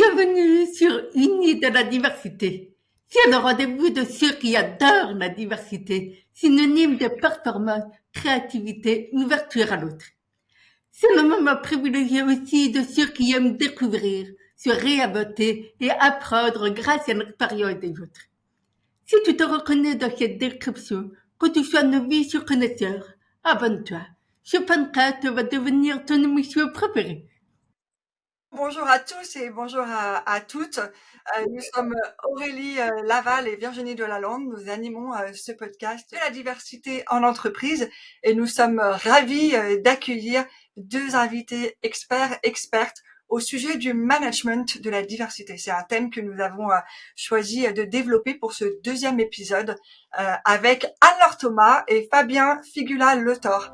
Bienvenue sur Unis de la diversité. C'est le rendez-vous de ceux qui adorent la diversité, synonyme de performance, créativité, ouverture à l'autre. C'est le moment privilégié aussi de ceux qui aiment découvrir, se réinventer et apprendre grâce à l'expérience des autres. Si tu te reconnais dans cette description, que tu sois novice ou connaisseur, abonne-toi. Ce podcast va devenir ton émission préférée. Bonjour à tous et bonjour à toutes. Nous sommes Aurélie Laval et Virginie Delalande. Nous animons ce podcast de la diversité en entreprise et nous sommes ravis d'accueillir deux invités expertes au sujet du management de la diversité. C'est un thème que nous avons choisi de développer pour ce deuxième épisode avec Anne-Laure Thomas et Fabien Figula-Letor.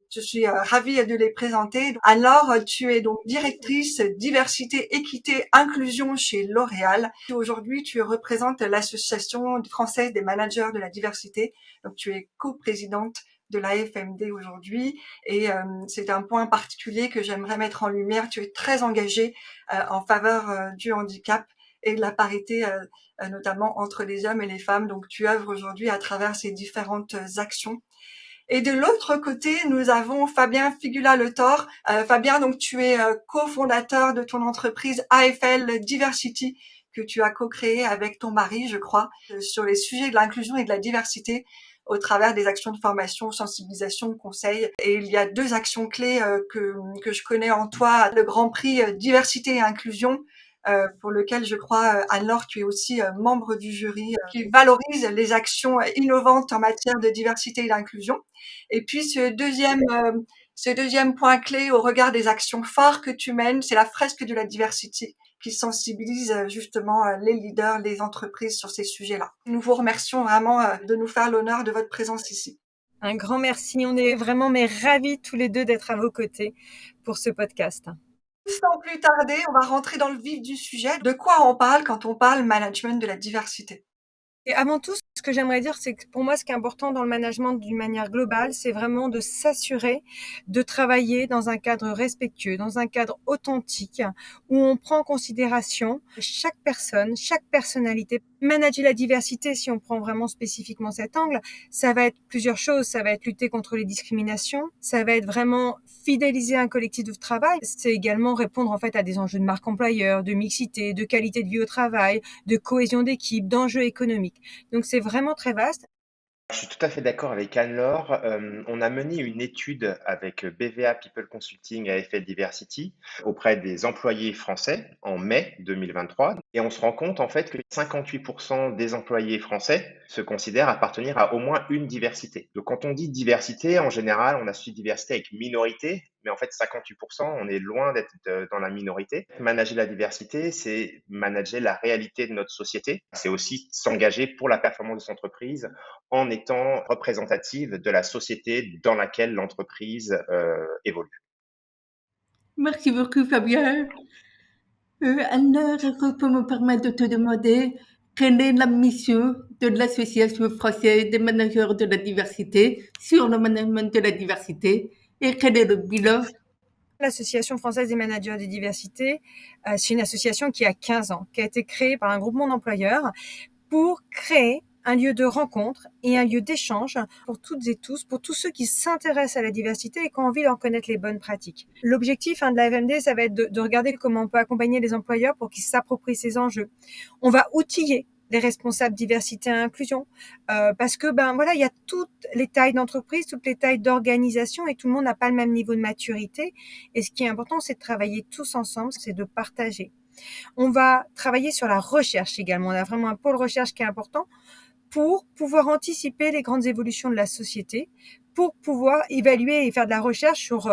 Je suis ravie de les présenter. Alors, tu es donc directrice diversité, équité, inclusion chez L'Oréal. Aujourd'hui, tu représentes l'association française des managers de la diversité. Donc, tu es coprésidente de l'AFMD aujourd'hui et c'est un point particulier que j'aimerais mettre en lumière. Tu es très engagée en faveur du handicap et de la parité, notamment entre les hommes et les femmes. Donc, tu œuvres aujourd'hui à travers ces différentes actions. Et de l'autre côté, nous avons Fabien Figula-Letor. Fabien, donc tu es cofondateur de ton entreprise AFL Diversity que tu as co-créé avec ton mari, je crois, sur les sujets de l'inclusion et de la diversité au travers des actions de formation, sensibilisation, conseil. Et il y a deux actions clés que je connais en toi, le Grand Prix Diversité et Inclusion, pour lequel je crois, Anne-Laure, tu es aussi membre du jury, qui valorise les actions innovantes en matière de diversité et d'inclusion. Et puis ce deuxième point clé au regard des actions phares que tu mènes, c'est la fresque de la diversité qui sensibilise justement les leaders, les entreprises sur ces sujets-là. Nous vous remercions vraiment de nous faire l'honneur de votre présence ici. Un grand merci. On est vraiment ravis tous les deux d'être à vos côtés pour ce podcast. Sans plus tarder, on va rentrer dans le vif du sujet. De quoi on parle quand on parle management de la diversité? Et avant tout, ce que j'aimerais dire, c'est que pour moi, ce qui est important dans le management d'une manière globale, c'est vraiment de s'assurer de travailler dans un cadre respectueux, dans un cadre authentique, où on prend en considération chaque personne, chaque personnalité. Manager la diversité, si on prend vraiment spécifiquement cet angle, ça va être plusieurs choses. Ça va être lutter contre les discriminations, ça va être vraiment fidéliser un collectif de travail. C'est également répondre en fait à des enjeux de marque employeur, de mixité, de qualité de vie au travail, de cohésion d'équipe, d'enjeux économiques. Donc c'est vraiment très vaste. Je suis tout à fait d'accord avec Anne-Laure. On a mené une étude avec BVA People Consulting et AFL Diversity auprès des employés français en mai 2023. Et on se rend compte en fait que 58% des employés français se considèrent appartenir à au moins une diversité. Donc quand on dit diversité, en général, on associe diversité avec minorité, mais en fait 58%, on est loin d'être dans la minorité. Manager la diversité, c'est manager la réalité de notre société. C'est aussi s'engager pour la performance de son entreprise en étant représentative de la société dans laquelle l'entreprise évolue. Merci beaucoup, Fabien. Anne-Laure, est-ce que tu peux me permettre de te demander quelle est la mission de l'Association française des managers de la diversité sur le management de la diversité et quel est le bilan? L'Association française des managers de diversité, c'est une association qui a 15 ans, qui a été créée par un groupement d'employeurs pour créer un lieu de rencontre et un lieu d'échange pour toutes et tous, pour tous ceux qui s'intéressent à la diversité et qui ont envie d'en connaître les bonnes pratiques. L'objectif de la FMD, ça va être de regarder comment on peut accompagner les employeurs pour qu'ils s'approprient ces enjeux. On va outiller les responsables diversité et inclusion, parce que il y a toutes les tailles d'entreprise, toutes les tailles d'organisation et tout le monde n'a pas le même niveau de maturité. Et ce qui est important, c'est de travailler tous ensemble, c'est de partager. On va travailler sur la recherche également. On a vraiment un pôle recherche qui est important pour pouvoir anticiper les grandes évolutions de la société, pour pouvoir évaluer et faire de la recherche sur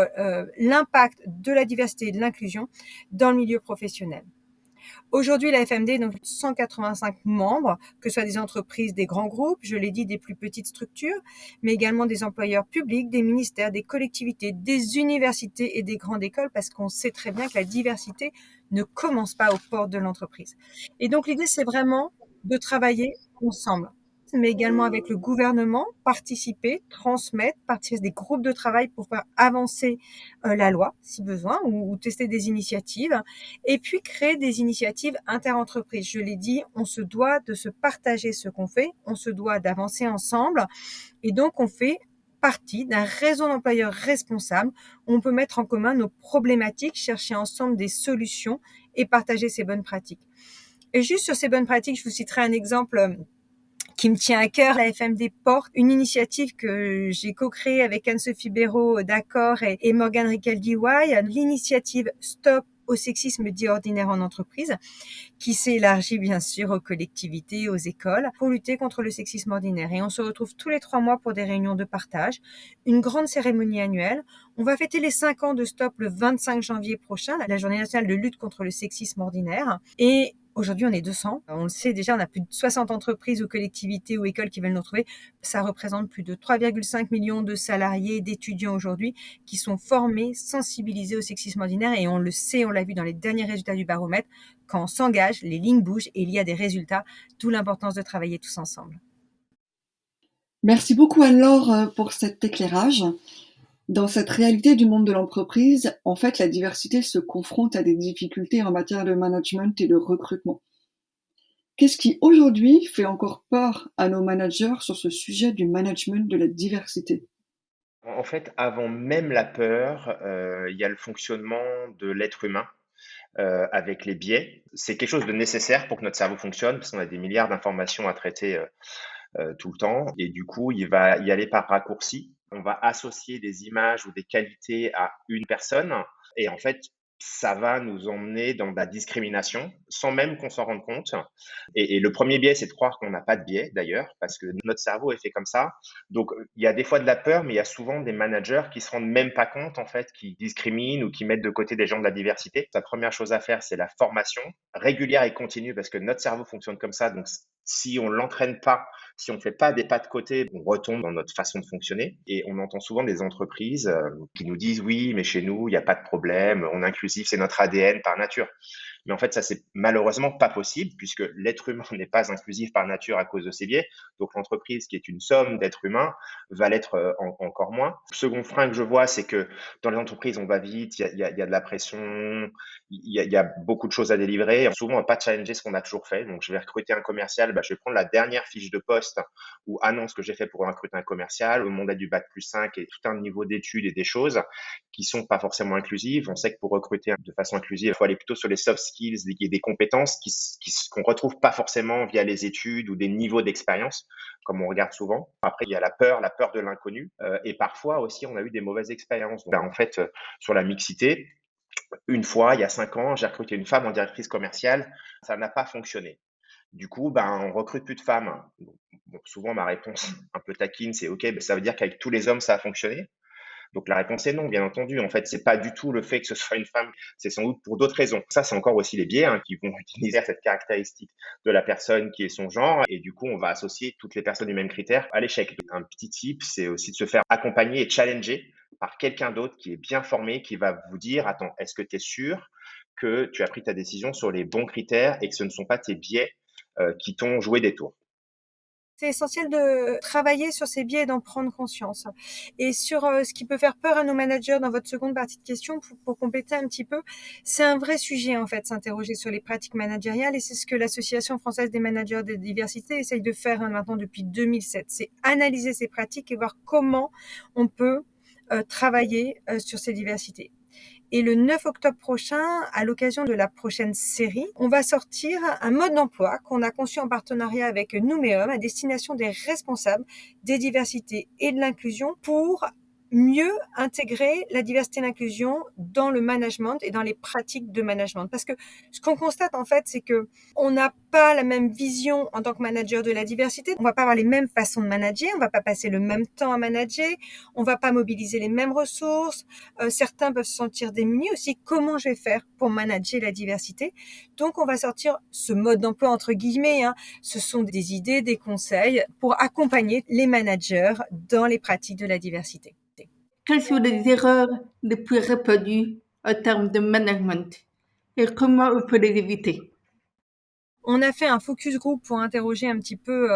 l'impact de la diversité et de l'inclusion dans le milieu professionnel. Aujourd'hui, la FMD, donc 185 membres, que ce soit des entreprises, des grands groupes, je l'ai dit, des plus petites structures, mais également des employeurs publics, des ministères, des collectivités, des universités et des grandes écoles, parce qu'on sait très bien que la diversité ne commence pas aux portes de l'entreprise. Et donc, l'idée, c'est vraiment de travailler ensemble. mais également avec le gouvernement, participer, transmettre, participer des groupes de travail pour faire avancer la loi, si besoin, ou tester des initiatives, et puis créer des initiatives interentreprises. Je l'ai dit, on se doit de se partager ce qu'on fait, on se doit d'avancer ensemble, et donc on fait partie d'un réseau d'employeurs responsables où on peut mettre en commun nos problématiques, chercher ensemble des solutions et partager ces bonnes pratiques. Et juste sur ces bonnes pratiques, je vous citerai un exemple qui me tient à cœur. La FMD porte une initiative que j'ai co-créée avec Anne-Sophie Béraud d'Accor et Morgane Ricaldi-Dy, l'initiative Stop au sexisme dit ordinaire en entreprise, qui s'est élargie bien sûr aux collectivités, aux écoles, pour lutter contre le sexisme ordinaire. Et on se retrouve tous les 3 mois pour des réunions de partage, une grande cérémonie annuelle. On va fêter les 5 ans de Stop le 25 janvier prochain, la journée nationale de lutte contre le sexisme ordinaire. Et aujourd'hui, on est 200. On le sait déjà, on a plus de 60 entreprises ou collectivités ou écoles qui veulent nous retrouver. Ça représente plus de 3,5 millions de salariés, d'étudiants aujourd'hui qui sont formés, sensibilisés au sexisme ordinaire. Et on le sait, on l'a vu dans les derniers résultats du baromètre, quand on s'engage, les lignes bougent et il y a des résultats, d'où l'importance de travailler tous ensemble. Merci beaucoup Anne-Laure pour cet éclairage. Dans cette réalité du monde de l'entreprise, en fait, la diversité se confronte à des difficultés en matière de management et de recrutement. Qu'est-ce qui aujourd'hui fait encore peur à nos managers sur ce sujet du management de la diversité ? En fait, avant même la peur, il y a le fonctionnement de l'être humain avec les biais. C'est quelque chose de nécessaire pour que notre cerveau fonctionne, parce qu'on a des milliards d'informations à traiter tout le temps, et du coup, il va y aller par raccourci. On va associer des images ou des qualités à une personne, et en fait, ça va nous emmener dans de la discrimination sans même qu'on s'en rende compte. Et le premier biais, c'est de croire qu'on n'a pas de biais, d'ailleurs, parce que notre cerveau est fait comme ça. Donc, il y a des fois de la peur, mais il y a souvent des managers qui se rendent même pas compte, en fait, qui discriminent ou qui mettent de côté des gens de la diversité. La première chose à faire, c'est la formation régulière et continue, parce que notre cerveau fonctionne comme ça. Donc, si on l'entraîne pas, si on ne fait pas des pas de côté, on retombe dans notre façon de fonctionner. Et on entend souvent des entreprises qui nous disent oui, mais chez nous, il n'y a pas de problème, on est inclusif, c'est notre ADN par nature. Mais en fait, ça, c'est malheureusement pas possible puisque l'être humain n'est pas inclusif par nature à cause de ses biais. Donc, l'entreprise, qui est une somme d'êtres humains, va l'être encore moins. Le second frein que je vois, c'est que dans les entreprises, on va vite, il y a de la pression, il y a beaucoup de choses à délivrer. Souvent, on va pas challenger ce qu'on a toujours fait. Donc, je vais recruter un commercial, je vais prendre la dernière fiche de poste ou annonce que j'ai fait pour recruter un commercial, au monde du bac plus 5 et tout un niveau d'études et des choses qui sont pas forcément inclusives. On sait que pour recruter de façon inclusive, il faut aller plutôt sur les soft skills et des compétences qu'on retrouve pas forcément via les études ou des niveaux d'expérience, comme on regarde souvent. Après, il y a la peur de l'inconnu. Et parfois aussi, on a eu des mauvaises expériences. Donc, en fait, sur la mixité, une fois, il y a 5 ans, j'ai recruté une femme en directrice commerciale. Ça n'a pas fonctionné. Du coup, on recrute plus de femmes. Bon, souvent, ma réponse un peu taquine, c'est OK, ça veut dire qu'avec tous les hommes, ça a fonctionné. Donc la réponse est non, bien entendu. En fait, c'est pas du tout le fait que ce soit une femme, c'est sans doute pour d'autres raisons. Ça, c'est encore aussi les biais qui vont utiliser cette caractéristique de la personne qui est son genre, et du coup, on va associer toutes les personnes du même critère à l'échec. Un petit tip, c'est aussi de se faire accompagner et challenger par quelqu'un d'autre qui est bien formé, qui va vous dire, attends, est-ce que tu es sûr que tu as pris ta décision sur les bons critères et que ce ne sont pas tes biais qui t'ont joué des tours? C'est essentiel de travailler sur ces biais et d'en prendre conscience. Et sur ce qui peut faire peur à nos managers dans votre seconde partie de question, pour compléter un petit peu, c'est un vrai sujet en fait, s'interroger sur les pratiques managériales, et c'est ce que l'Association française des managers de diversité essaye de faire maintenant depuis 2007. C'est analyser ces pratiques et voir comment on peut travailler sur ces diversités. Et le 9 octobre prochain, à l'occasion de la prochaine série, on va sortir un mode d'emploi qu'on a conçu en partenariat avec Nouméum à destination des responsables des diversités et de l'inclusion pour mieux intégrer la diversité et l'inclusion dans le management et dans les pratiques de management. Parce que ce qu'on constate en fait, c'est que on n'a pas la même vision en tant que manager de la diversité. On va pas avoir les mêmes façons de manager, on va pas passer le même temps à manager, on va pas mobiliser les mêmes ressources. Certains peuvent se sentir démunis aussi. Comment je vais faire pour manager la diversité? Donc, on va sortir ce mode d'emploi entre guillemets. Ce sont des idées, des conseils pour accompagner les managers dans les pratiques de la diversité. Quelles sont les erreurs les plus répandues en termes de management et comment on peut les éviter? On a fait un focus group pour interroger un petit peu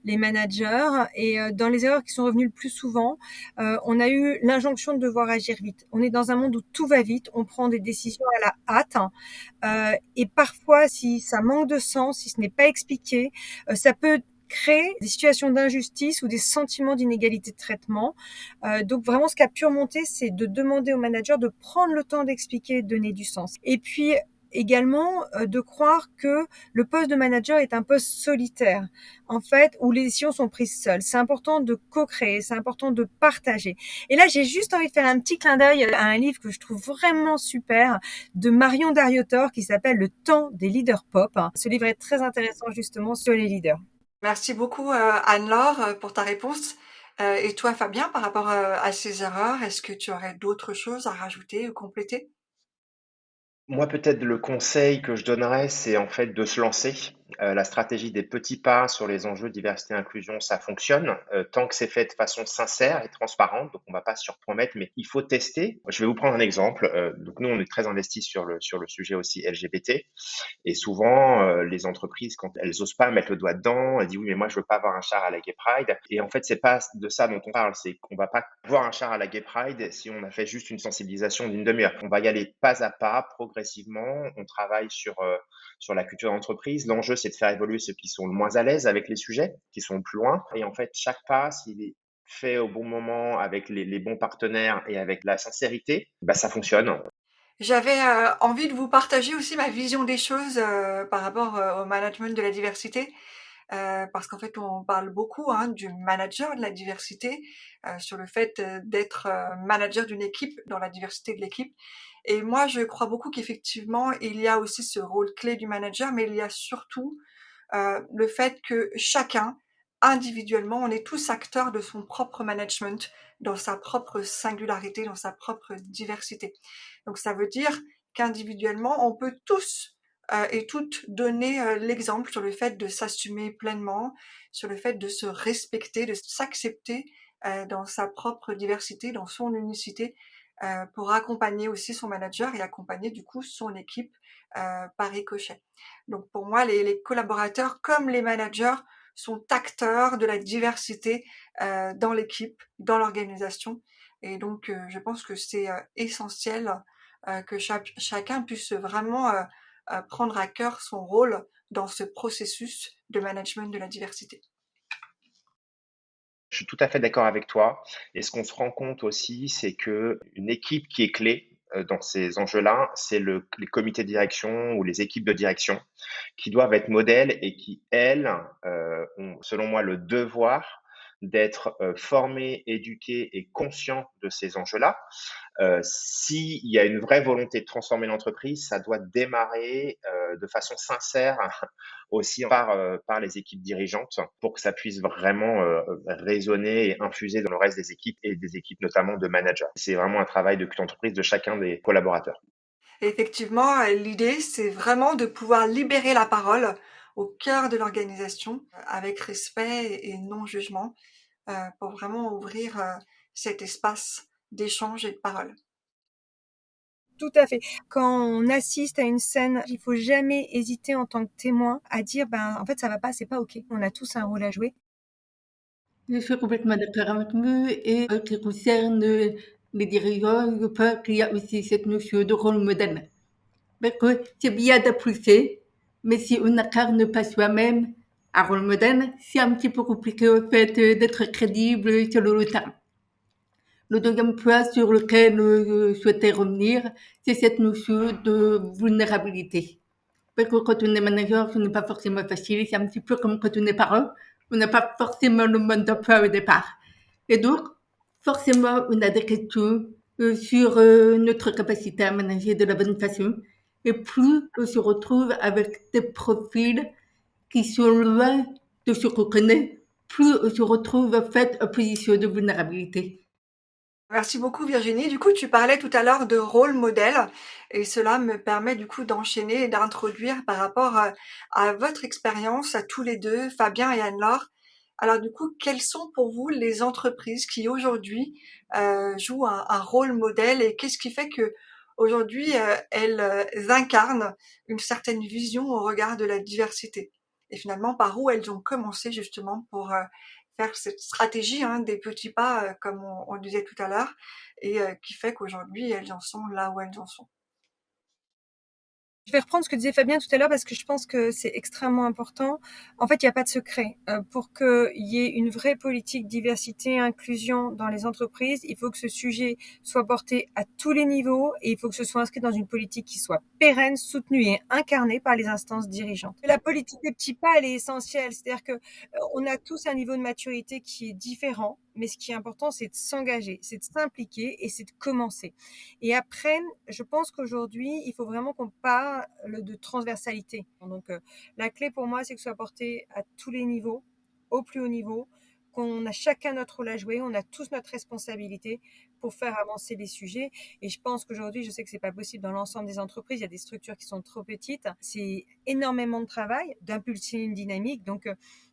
les managers et dans les erreurs qui sont revenues le plus souvent, on a eu l'injonction de devoir agir vite. On est dans un monde où tout va vite, on prend des décisions à la hâte et parfois si ça manque de sens, si ce n'est pas expliqué, ça peut créer des situations d'injustice ou des sentiments d'inégalité de traitement. Donc vraiment, ce qui a pu remonter, c'est de demander au manager de prendre le temps d'expliquer et de donner du sens. Et puis également de croire que le poste de manager est un poste solitaire, en fait, où les décisions sont prises seules. C'est important de co-créer, c'est important de partager. Et là, j'ai juste envie de faire un petit clin d'œil à un livre que je trouve vraiment super de Marion Dariotor qui s'appelle Le temps des leaders pop. Ce livre est très intéressant justement sur les leaders. Merci beaucoup Anne-Laure pour ta réponse. Et toi Fabien, par rapport à ces erreurs, est-ce que tu aurais d'autres choses à rajouter ou compléter? Moi, peut-être le conseil que je donnerais, c'est en fait de se lancer. La stratégie des petits pas sur les enjeux diversité et inclusion, ça fonctionne tant que c'est fait de façon sincère et transparente. Donc, on va pas se surpromettre, mais il faut tester. Je vais vous prendre un exemple. Donc, nous, on est très investis sur le sujet aussi LGBT. Et souvent, les entreprises, quand elles osent pas mettre le doigt dedans, elles disent oui, mais moi, je veux pas avoir un char à la Gay Pride. Et en fait, c'est pas de ça dont on parle. C'est qu'on va pas voir un char à la Gay Pride si on a fait juste une sensibilisation d'une demi-heure. On va y aller pas à pas, progressivement. On travaille sur la culture d'entreprise. L'enjeu, c'est de faire évoluer ceux qui sont le moins à l'aise avec les sujets, qui sont le plus loin. Et en fait, chaque pas, s'il est fait au bon moment, avec les bons partenaires et avec la sincérité, bah, ça fonctionne. J'avais envie de vous partager aussi ma vision des choses par rapport au management de la diversité, parce qu'en fait on parle beaucoup du manager de la diversité, sur le fait d'être manager d'une équipe dans la diversité de l'équipe. Et moi je crois beaucoup qu'effectivement il y a aussi ce rôle clé du manager, mais il y a surtout le fait que chacun, individuellement, on est tous acteurs de son propre management, dans sa propre singularité, dans sa propre diversité. Donc ça veut dire qu'individuellement, on peut tous et toutes donner l'exemple sur le fait de s'assumer pleinement, sur le fait de se respecter, de s'accepter dans sa propre diversité, dans son unicité, pour accompagner aussi son manager et accompagner du coup son équipe par ricochet. Donc pour moi, les collaborateurs comme les managers sont acteurs de la diversité dans l'équipe, dans l'organisation. Et donc je pense que c'est essentiel que chacun puisse vraiment prendre à cœur son rôle dans ce processus de management de la diversité. Je suis tout à fait d'accord avec toi. Et ce qu'on se rend compte aussi, c'est que une équipe qui est clé dans ces enjeux-là, c'est les comités de direction ou les équipes de direction qui doivent être modèles et qui, elles, ont, selon moi, le devoir d'être formées, éduquées et conscients de ces enjeux-là. S'il y a une vraie volonté de transformer l'entreprise, ça doit démarrer de façon sincère aussi par les équipes dirigeantes pour que ça puisse vraiment résonner et infuser dans le reste des équipes et des équipes notamment de managers. C'est vraiment un travail de culture d'entreprise de chacun des collaborateurs. Effectivement, l'idée, c'est vraiment de pouvoir libérer la parole au cœur de l'organisation avec respect et non-jugement pour vraiment ouvrir cet espace d'échange et de parole. Tout à fait. Quand on assiste à une scène, il faut jamais hésiter en tant que témoin à dire, ben, en fait, ça va pas, c'est pas OK. On a tous un rôle à jouer. Je suis complètement d'accord avec vous et ce qui concerne les dirigeants, je pense qu'il y a aussi cette notion de rôle modèle. Parce que c'est bien de pousser, mais si on n'incarne pas soi-même un rôle modèle, c'est un petit peu compliqué au fait d'être crédible sur le long terme. Le deuxième point sur lequel je souhaitais revenir, c'est cette notion de vulnérabilité. Parce que quand on est manager, ce n'est pas forcément facile. C'est un petit peu comme quand on est parent. On n'a pas forcément le mode d'emploi au départ. Et donc, forcément, on a des questions sur notre capacité à manager de la bonne façon. Et plus on se retrouve avec des profils qui sont loin de ce qu'on connaît, plus on se retrouve en fait en position de vulnérabilité. Merci beaucoup Virginie. Du coup, tu parlais tout à l'heure de rôle modèle et cela me permet du coup d'enchaîner et d'introduire par rapport à votre expérience à tous les deux, Fabien et Anne-Laure. Alors du coup, quelles sont pour vous les entreprises qui aujourd'hui jouent un rôle modèle et qu'est-ce qui fait que aujourd'hui, elles incarnent une certaine vision au regard de la diversité. Et finalement, par où elles ont commencé justement pour faire cette stratégie des petits pas, comme on disait tout à l'heure, et qui fait qu'aujourd'hui, elles en sont là où elles en sont. Je vais reprendre ce que disait Fabien tout à l'heure parce que je pense que c'est extrêmement important. En fait, il n'y a pas de secret. Pour qu'il y ait une vraie politique diversité, inclusion dans les entreprises, il faut que ce sujet soit porté à tous les niveaux et il faut que ce soit inscrit dans une politique qui soit pérenne, soutenue et incarnée par les instances dirigeantes. La politique des petits pas, elle est essentielle. C'est-à-dire que on a tous un niveau de maturité qui est différent, mais ce qui est important, c'est de s'engager, c'est de s'impliquer et c'est de commencer. Et après, je pense qu'aujourd'hui, il faut vraiment qu'on parle de transversalité. Donc, la clé pour moi, c'est que ce soit porté à tous les niveaux, au plus haut niveau, qu'on a chacun notre rôle à jouer, on a tous notre responsabilité pour faire avancer les sujets. Et je pense qu'aujourd'hui, je sais que c'est pas possible dans l'ensemble des entreprises, il y a des structures qui sont trop petites. C'est énormément de travail d'impulser une dynamique. Donc,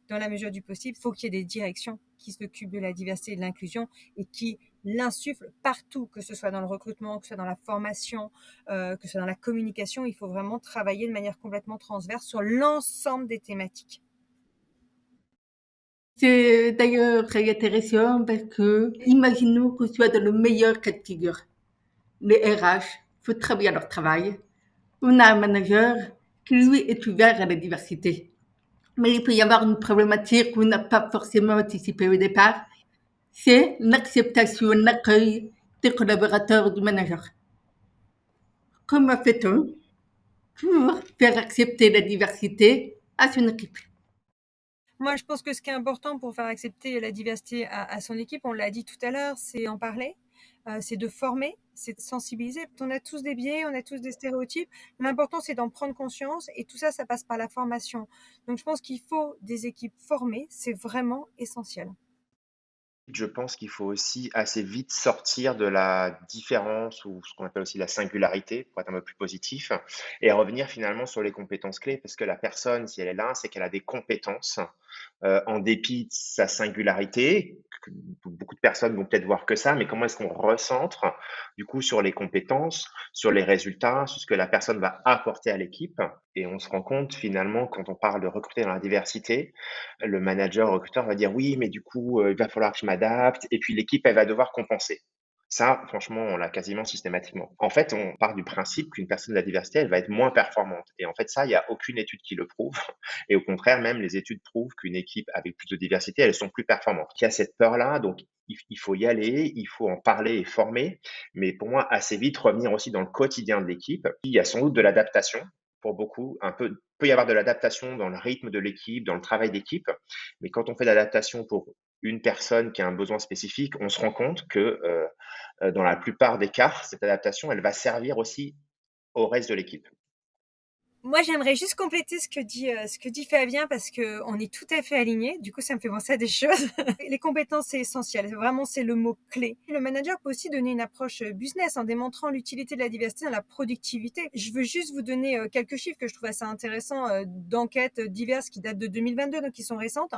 dans la mesure du possible, il faut qu'il y ait des directions qui s'occupent de la diversité et de l'inclusion et qui l'insuffle partout, que ce soit dans le recrutement, que ce soit dans la formation, que ce soit dans la communication. Il faut vraiment travailler de manière complètement transverse sur l'ensemble des thématiques. C'est d'ailleurs très intéressant parce que, imaginons qu'on soit dans le meilleur cas de figure. Les RH font très bien leur travail. On a un manager qui, lui, est ouvert à la diversité. Mais il peut y avoir une problématique qu'on n'a pas forcément anticipée au départ. C'est l'acceptation, l'accueil des collaborateurs du manager. Comment fait-on pour faire accepter la diversité à son équipe? Moi, je pense que ce qui est important pour faire accepter la diversité à son équipe, on l'a dit tout à l'heure, c'est en parler, c'est de former, c'est de sensibiliser. On a tous des biais, on a tous des stéréotypes. L'important, c'est d'en prendre conscience et tout ça, ça passe par la formation. Donc, je pense qu'il faut des équipes formées, c'est vraiment essentiel. Je pense qu'il faut aussi assez vite sortir de la différence ou ce qu'on appelle aussi la singularité, pour être un peu plus positif, et revenir finalement sur les compétences clés. Parce que la personne, si elle est là, c'est qu'elle a des compétences, en dépit de sa singularité. Beaucoup de personnes vont peut-être voir que ça, mais comment est-ce qu'on recentre du coup sur les compétences, sur les résultats, sur ce que la personne va apporter à l'équipe. Et on se rend compte finalement quand on parle de recruter dans la diversité, le manager, le recruteur va dire oui, mais du coup, il va falloir que je m'adapte, et puis l'équipe, elle va devoir compenser. Ça, franchement, on l'a quasiment systématiquement. En fait, on part du principe qu'une personne de la diversité, elle va être moins performante. Et en fait, ça, il n'y a aucune étude qui le prouve. Et au contraire, même les études prouvent qu'une équipe avec plus de diversité, elles sont plus performantes. Il y a cette peur-là, donc il faut y aller, il faut en parler et former. Mais pour moi, assez vite, revenir aussi dans le quotidien de l'équipe. Il y a sans doute de l'adaptation pour beaucoup, peut y avoir de l'adaptation dans le rythme de l'équipe, dans le travail d'équipe, mais quand on fait de l'adaptation pour une personne qui a un besoin spécifique, on se rend compte que dans la plupart des cas, cette adaptation, elle va servir aussi au reste de l'équipe. Moi, j'aimerais juste compléter ce que dit Fabien parce que on est tout à fait alignés. Du coup, ça me fait penser à des choses. Les compétences, c'est essentiel. Vraiment, c'est le mot clé. Le manager peut aussi donner une approche business en démontrant l'utilité de la diversité dans la productivité. Je veux juste vous donner quelques chiffres que je trouve assez intéressants d'enquêtes diverses qui datent de 2022, donc qui sont récentes.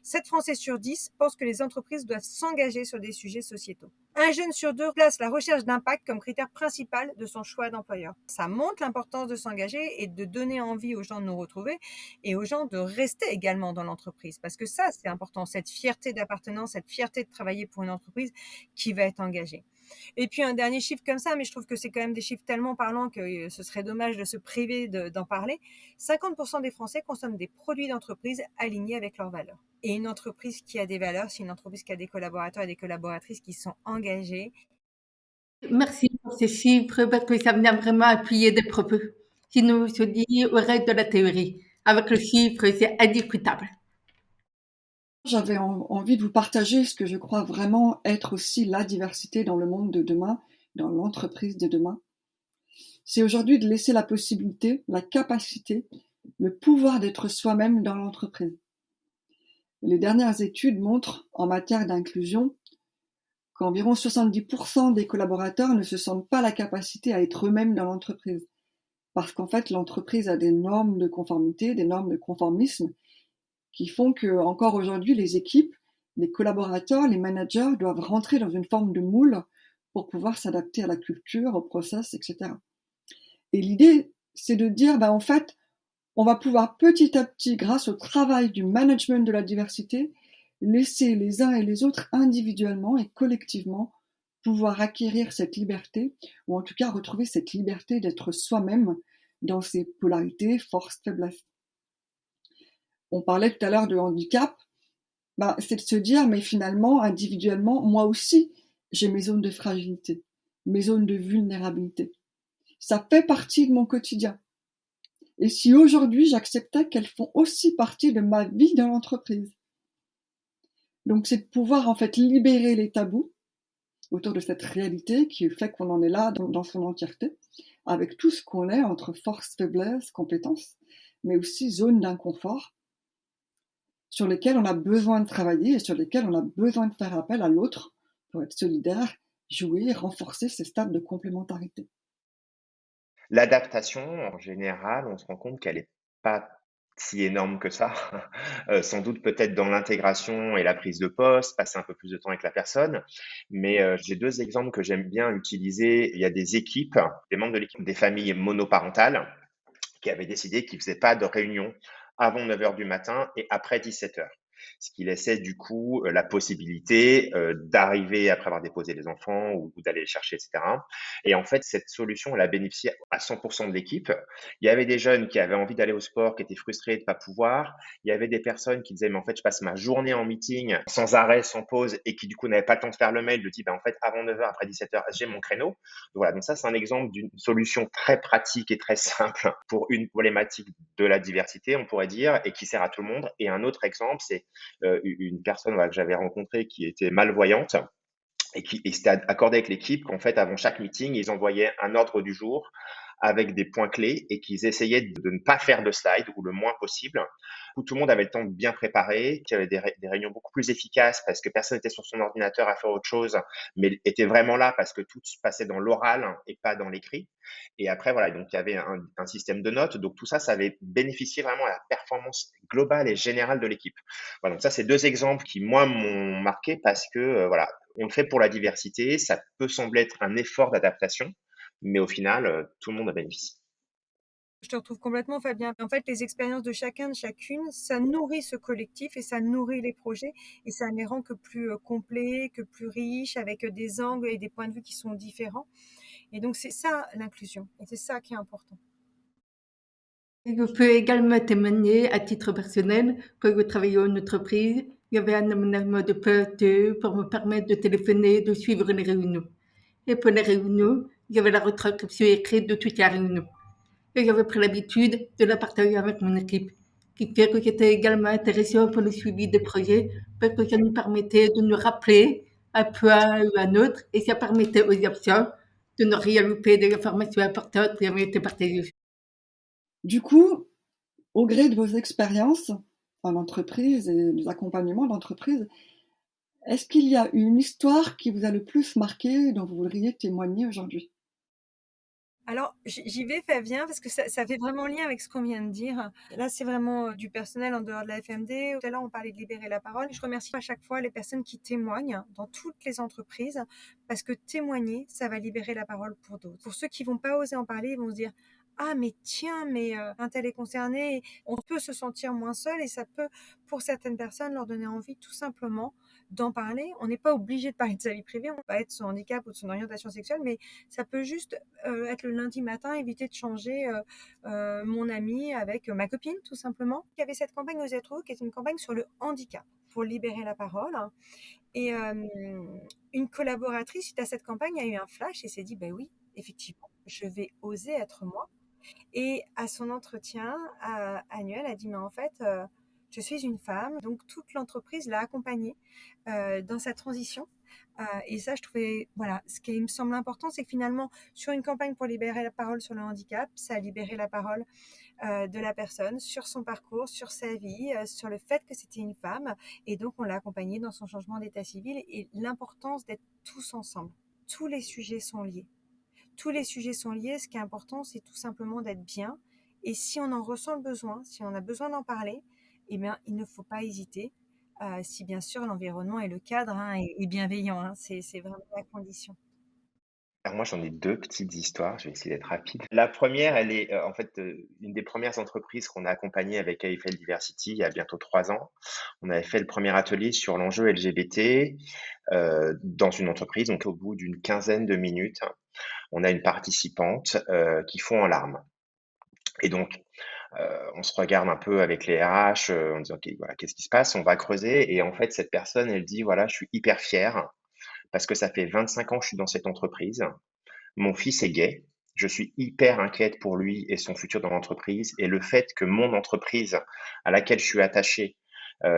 7 Français sur 10 pensent que les entreprises doivent s'engager sur des sujets sociétaux. Un jeune sur 2 place la recherche d'impact comme critère principal de son choix d'employeur. Ça montre l'importance de s'engager et de donner envie aux gens de nous retrouver et aux gens de rester également dans l'entreprise. Parce que ça, c'est important, cette fierté d'appartenance, cette fierté de travailler pour une entreprise qui va être engagée. Et puis un dernier chiffre comme ça, mais je trouve que c'est quand même des chiffres tellement parlants que ce serait dommage de se priver d'en parler. 50% des Français consomment des produits d'entreprise alignés avec leurs valeurs. Et une entreprise qui a des valeurs, c'est une entreprise qui a des collaborateurs et des collaboratrices qui sont engagés. Merci pour ces chiffres parce que ça vient vraiment appuyer des propos. Sinon, se dit au reste de la théorie. Avec le chiffre, c'est indiscutable. J'avais envie de vous partager ce que je crois vraiment être aussi la diversité dans le monde de demain, dans l'entreprise de demain. C'est aujourd'hui de laisser la possibilité, la capacité, le pouvoir d'être soi-même dans l'entreprise. Les dernières études montrent, en matière d'inclusion, qu'environ 70% des collaborateurs ne se sentent pas la capacité à être eux-mêmes dans l'entreprise. Parce qu'en fait, l'entreprise a des normes de conformité, des normes de conformisme, qui font que, encore aujourd'hui, les équipes, les collaborateurs, les managers doivent rentrer dans une forme de moule pour pouvoir s'adapter à la culture, au process, etc. Et l'idée, c'est de dire, en fait, on va pouvoir petit à petit, grâce au travail du management de la diversité, laisser les uns et les autres individuellement et collectivement pouvoir acquérir cette liberté, ou en tout cas retrouver cette liberté d'être soi-même dans ses polarités, forces, faiblesses. On parlait tout à l'heure de handicap, c'est de se dire, mais finalement, individuellement, moi aussi, j'ai mes zones de fragilité, mes zones de vulnérabilité. Ça fait partie de mon quotidien. Et si aujourd'hui j'acceptais qu'elles font aussi partie de ma vie dans l'entreprise. Donc c'est de pouvoir en fait libérer les tabous autour de cette réalité qui fait qu'on en est là dans son entièreté, avec tout ce qu'on est entre force, faiblesse, compétences, mais aussi zones d'inconfort sur lesquelles on a besoin de travailler et sur lesquelles on a besoin de faire appel à l'autre pour être solidaire, jouer, renforcer ces stades de complémentarité. L'adaptation, en général, on se rend compte qu'elle est pas si énorme que ça. Sans doute peut-être dans l'intégration et la prise de poste, passer un peu plus de temps avec la personne. Mais, j'ai 2 exemples que j'aime bien utiliser. Il y a des équipes, des membres de l'équipe, des familles monoparentales qui avaient décidé qu'ils faisaient pas de réunion avant 9 heures du matin et après 17 heures. Ce qui laissait du coup la possibilité d'arriver après avoir déposé les enfants ou d'aller les chercher, etc. Et en fait, cette solution, elle a bénéficié à 100% de l'équipe. Il y avait des jeunes qui avaient envie d'aller au sport, qui étaient frustrés de ne pas pouvoir. Il y avait des personnes qui disaient, mais en fait, je passe ma journée en meeting sans arrêt, sans pause, et qui du coup n'avaient pas le temps de faire le mail, de dire, en fait, avant 9 heures, après 17 heures, j'ai mon créneau. Donc voilà, donc ça, c'est un exemple d'une solution très pratique et très simple pour une problématique de la diversité, on pourrait dire, et qui sert à tout le monde. Et un autre exemple, c'est une personne que j'avais rencontrée qui était malvoyante et qui s'était accordé avec l'équipe qu'en fait, avant chaque meeting, ils envoyaient un ordre du jour avec des points clés et qu'ils essayaient de ne pas faire de slides ou le moins possible, où tout le monde avait le temps de bien préparer, qu'il y avait des réunions beaucoup plus efficaces parce que personne n'était sur son ordinateur à faire autre chose, mais était vraiment là parce que tout se passait dans l'oral et pas dans l'écrit. Et après, voilà, donc il y avait un système de notes. Donc tout ça, ça avait bénéficié vraiment à la performance globale et générale de l'équipe. Voilà, donc ça, c'est 2 exemples qui, moi, m'ont marqué parce que, voilà, on le fait pour la diversité. Ça peut sembler être un effort d'adaptation, mais au final, tout le monde en bénéficie. Je te retrouve complètement, Fabien. En fait, les expériences de chacun, de chacune, ça nourrit ce collectif et ça nourrit les projets et ça les rend que plus complets, que plus riches, avec des angles et des points de vue qui sont différents. Et donc, c'est ça l'inclusion et c'est ça qui est important. Et je peux également témoigner à titre personnel, quand je travaillais en entreprise, il y avait un aménagement de poste pour me permettre de téléphoner, de suivre les réunions. Et pour les réunions, il y avait la retranscription écrite de toute la réunion. Et j'avais pris l'habitude de la partager avec mon équipe, qui fait que j'étais également intéressée pour le suivi des projets, parce que ça nous permettait de nous rappeler un point ou un autre, et ça permettait aux absents de ne rien louper des informations importantes qui avaient été partagées. Du coup, au gré de vos expériences en entreprise et des accompagnements d'entreprise, est-ce qu'il y a une histoire qui vous a le plus marqué, dont vous voudriez témoigner aujourd'hui? Alors, j'y vais, Fabien, parce que ça fait vraiment lien avec ce qu'on vient de dire. Là, c'est vraiment du personnel en dehors de la FMD. Tout à l'heure, on parlait de libérer la parole. Je remercie à chaque fois les personnes qui témoignent dans toutes les entreprises, parce que témoigner, ça va libérer la parole pour d'autres. Pour ceux qui vont pas oser en parler, ils vont se dire, ah, mais tiens, mais un tel est concerné. On peut se sentir moins seul et ça peut, pour certaines personnes, leur donner envie tout simplement d'en parler. On n'est pas obligé de parler de sa vie privée, on peut être de son handicap ou de son orientation sexuelle, mais ça peut juste être le lundi matin, éviter de changer mon ami avec ma copine, tout simplement. Il y avait cette campagne aux Zetro qui est une campagne sur le handicap pour libérer la parole. Et une collaboratrice, suite à cette campagne, a eu un flash et s'est dit, ben oui, effectivement, je vais oser être moi. Et à son entretien annuel, elle a dit, mais en fait, je suis une femme. Donc, toute l'entreprise l'a accompagnée dans sa transition. Et ça, je trouvais, voilà, ce qui me semble important, c'est que finalement, sur une campagne pour libérer la parole sur le handicap, ça a libéré la parole de la personne sur son parcours, sur sa vie, sur le fait que c'était une femme. Et donc, on l'a accompagnée dans son changement d'état civil et l'importance d'être tous ensemble. Tous les sujets sont liés. Tous les sujets sont liés. Ce qui est important, c'est tout simplement d'être bien. Et si on en ressent le besoin, si on a besoin d'en parler, eh bien, il ne faut pas hésiter. Si bien sûr l'environnement et le cadre est bienveillant, c'est vraiment la condition. Alors moi, j'en ai 2 petites histoires, je vais essayer d'être rapide. La première, elle est, en fait, une des premières entreprises qu'on a accompagnées avec AFL Diversity il y a bientôt 3 ans. On avait fait le premier atelier sur l'enjeu LGBT, dans une entreprise. Donc au bout d'une quinzaine de minutes, on a une participante, qui fond en larmes et donc on se regarde un peu avec les RH, en disant: «OK, voilà, qu'est-ce qui se passe?» On va creuser et en fait, cette personne, elle dit: «Voilà, je suis hyper fière parce que ça fait 25 ans que je suis dans cette entreprise. Mon fils est gay. Je suis hyper inquiète pour lui et son futur dans l'entreprise et le fait que mon entreprise à laquelle je suis attachée,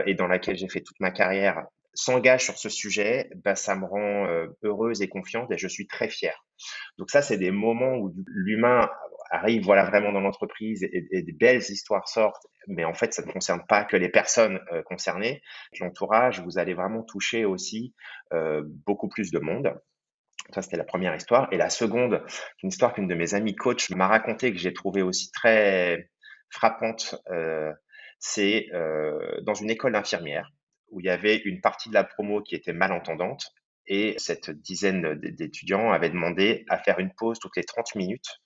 et dans laquelle j'ai fait toute ma carrière s'engage sur ce sujet, bah, ça me rend, heureuse et confiante et je suis très fière». Donc ça, c'est des moments où l'humain arrive, voilà, vraiment dans l'entreprise et des belles histoires sortent, mais en fait, ça ne concerne pas que les personnes, concernées. L'entourage, vous allez vraiment toucher aussi, beaucoup plus de monde. Ça, c'était la première histoire. Et la seconde, une histoire qu'une de mes amies coach m'a racontée, que j'ai trouvée aussi très frappante. C'est dans une école d'infirmières où il y avait une partie de la promo qui était malentendante. Et cette dizaine d'étudiants avaient demandé à faire une pause toutes les 30 minutes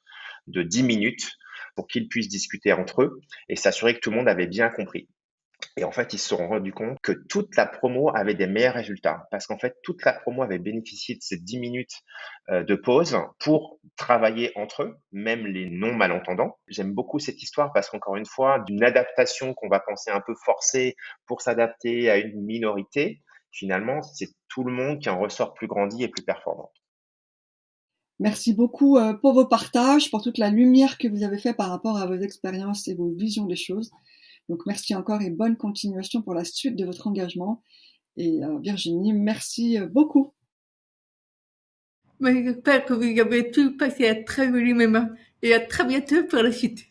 de 10 minutes pour qu'ils puissent discuter entre eux et s'assurer que tout le monde avait bien compris. Et en fait, ils se sont rendus compte que toute la promo avait des meilleurs résultats parce qu'en fait, toute la promo avait bénéficié de ces 10 minutes de pause pour travailler entre eux, même les non-malentendants. J'aime beaucoup cette histoire parce qu'encore une fois, d'une adaptation qu'on va penser un peu forcée pour s'adapter à une minorité, finalement, c'est tout le monde qui en ressort plus grandi et plus performant. Merci beaucoup pour vos partages, pour toute la lumière que vous avez fait par rapport à vos expériences et vos visions des choses. Donc merci encore et bonne continuation pour la suite de votre engagement. Et Virginie, merci beaucoup. Mais j'espère que vous avez pu passer un très joli moment et à très bientôt pour la suite.